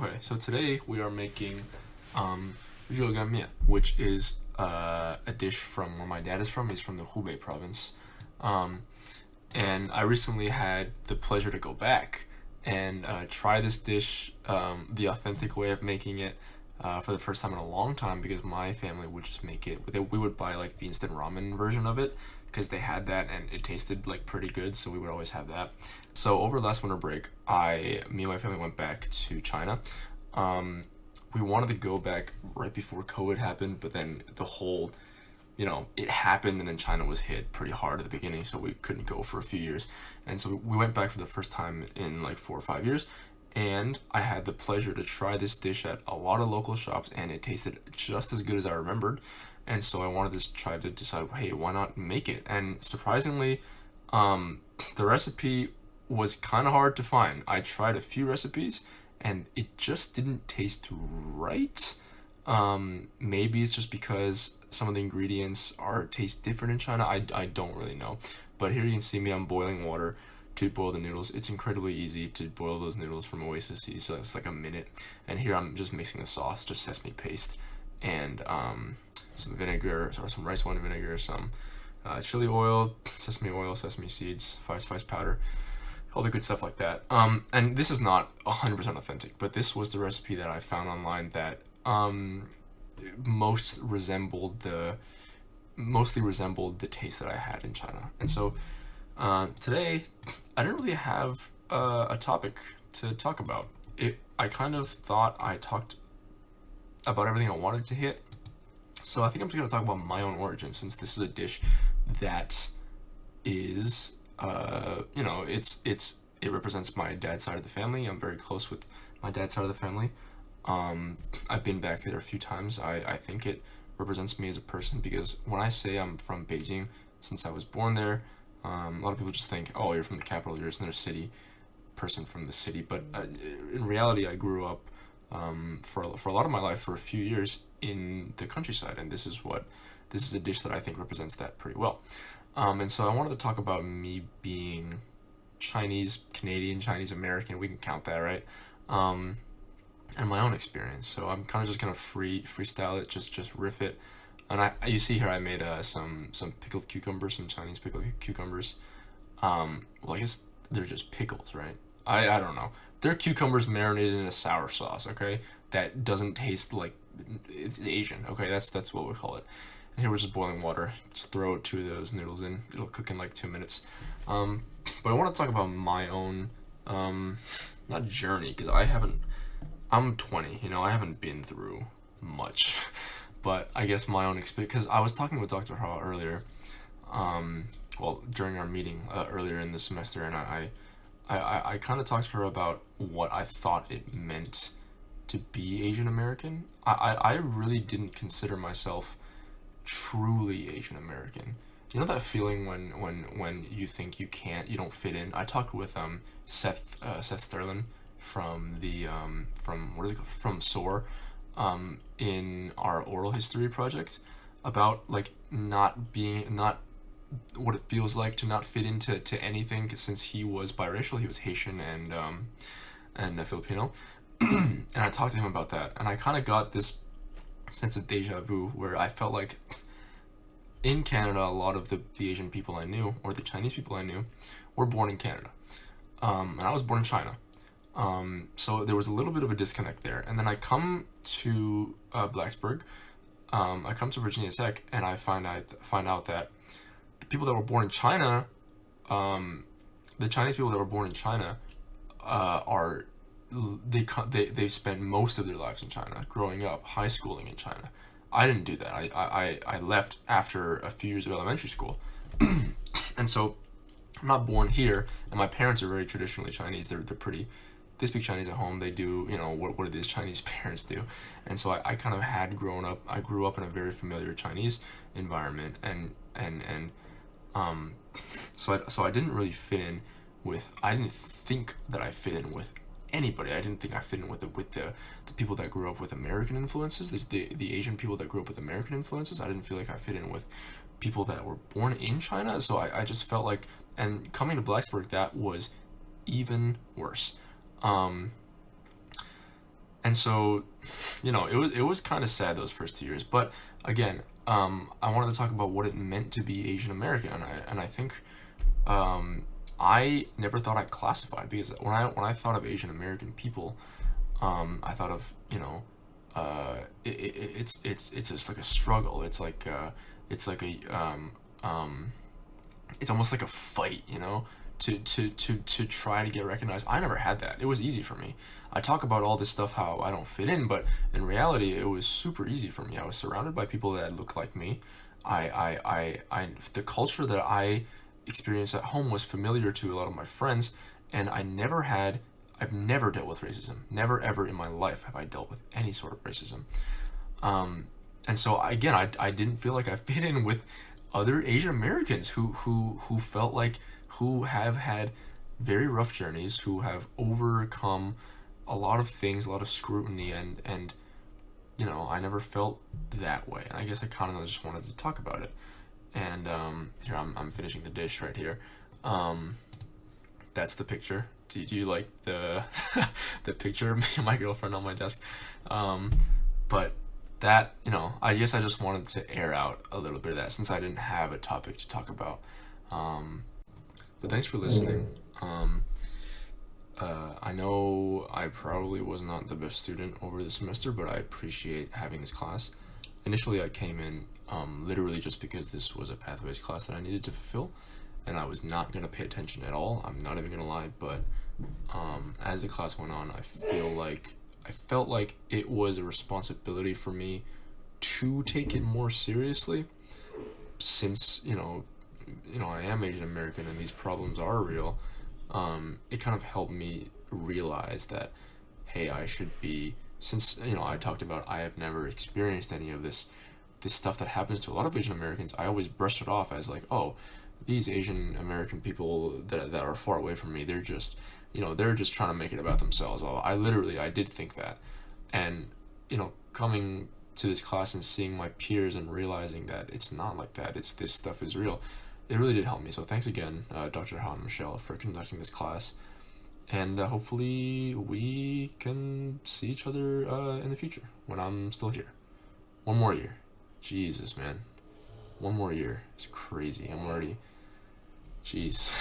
Okay, so today we are making um, Gan Mian, which is a dish from where my dad is from. He's from the Hubei province. Um, and I recently had the pleasure to go back and try this dish the authentic way of making it for the first time in a long time because my family would just make it. We would buy like the instant ramen version of it because they had that and it tasted like pretty good, so we would always have that. So over last winter break, me and my family went back to China. Um, we wanted to go back right before COVID happened, but then the whole it happened and then China was hit pretty hard at the beginning, so we couldn't go for a few years. And so we went back for the first time in like 4 or 5 years. And I had the pleasure to try this dish at a lot of local shops, and it tasted just as good as I remembered. And so I wanted to try to decide, hey, why not make it? And surprisingly, um, the recipe was kind of hard to find. I tried a few recipes, and it just didn't taste right. Maybe it's just because some of the ingredients are taste different in China. I don't really know. But here you can see me, I'm boiling water to boil the noodles. It's incredibly easy to boil those noodles from Oasis Sea, so it's like a minute. And here I'm just mixing the sauce, just sesame paste and some vinegar, or some rice wine vinegar, some chili oil, sesame seeds, five spice powder, all the good stuff like that. And this is not 100% authentic, but this was the recipe that I found online that most resembled the mostly resembled the taste that I had in China. And so today, I didn't really have a topic to talk about. I kind of thought I talked about everything I wanted to hit. So I think I'm just going to talk about my own origin, since this is a dish that is, it represents my dad's side of the family. I'm very close with my dad's side of the family. I've been back there a few times. I think it represents me as a person because when I say I'm from Beijing, since I was born there, a lot of people just think, oh, you're from the capital, you're just another city person from the city. But in reality, I grew up for a lot of my life, for a few years, in the countryside, and this is a dish that I think represents that pretty well. And so I wanted to talk about me being Chinese Canadian, Chinese American. We can count that, right? And my own experience. So I'm kind of just gonna freestyle it, just riff it. And you see here I made some pickled cucumbers, some Chinese pickled cucumbers. Well, I guess they're just pickles, right? I don't know. They're cucumbers marinated in a sour sauce, okay? That doesn't taste like it's Asian, okay? That's what we call it. And here we're just boiling water. Just throw 2 of those noodles in. It'll cook in like 2 minutes. But I want to talk about my own not journey, because I'm 20, I haven't been through much. But I guess my own experience, because I was talking with Dr. Ha earlier, during our meeting earlier in the semester, and I kind of talked to her about what I thought it meant to be Asian American. I really didn't consider myself truly Asian American. You know that feeling when you think you don't fit in? I talked with Seth Sterling from the from what is it called? From SOAR in our oral history project about like not what it feels like to not fit into anything, since he was biracial. He was Haitian and Filipino. And I talked to him about that, and I kind of got this sense of deja vu where I felt like in Canada, a lot of the Asian people I knew, or the Chinese people I knew, were born in Canada, and I was born in China. So there was a little bit of a disconnect there. And then I come to Blacksburg, I come to Virginia Tech, and I find out that the people that were born in China, the Chinese people that were born in China, they spent most of their lives in China, growing up, high schooling in China. I didn't do that. I left after a few years of elementary school, and so I'm not born here. And my parents are very traditionally Chinese. They're pretty. They speak Chinese at home. They do, what it is Chinese parents do. And so I kind of had grown up. I grew up in a very familiar Chinese environment, so I didn't really fit in with. I didn't think that I fit in with anybody. I didn't think I fit in with the people that grew up with American influences. The Asian people that grew up with American influences. I didn't feel like I fit in with people that were born in China. So I just felt like, and coming to Blacksburg, that was even worse. And so, it was kind of sad those first 2 years. But again, I wanted to talk about what it meant to be Asian American, and I think I never thought I classified, because when I thought of Asian American people, I thought of, it's just like a struggle. It's almost like a fight, to try to get recognized. I never had that. It was easy for me. I talk about all this stuff, how I don't fit in, but in reality, it was super easy for me. I was surrounded by people that looked like me. The culture that I experienced at home was familiar to a lot of my friends, and I've never dealt with racism. Never ever in my life have I dealt with any sort of racism. And so again, I didn't feel like I fit in with other Asian Americans who felt like, who have had very rough journeys, who have overcome a lot of things, a lot of scrutiny, and I never felt that way. And I guess I kind of just wanted to talk about it. And here I'm finishing the dish right here. That's the picture. Do you like the the picture of me and my girlfriend on my desk? But that, I guess I just wanted to air out a little bit of that, since I didn't have a topic to talk about. But thanks for listening. I know I probably was not the best student over the semester, but I appreciate having this class. Initially, I came in literally just because this was a pathways class that I needed to fulfill, and I was not going to pay attention at all. I'm not even going to lie, but as the class went on, I felt like it was a responsibility for me to take it more seriously, since I am Asian American and these problems are real. It kind of helped me realize that, hey, I should be, since I talked about I have never experienced any of this stuff that happens to a lot of Asian Americans. I always brushed it off as like, oh, these Asian American people that are far away from me, they're just they're just trying to make it about themselves. Well, I did think that, and coming to this class and seeing my peers and realizing that it's not like that. This stuff is real. It really did help me. So thanks again, Dr. Han and Michelle, for conducting this class, and hopefully we can see each other in the future when I'm still here. One more year. Jesus, man. One more year. It's crazy. I'm already... Jeez.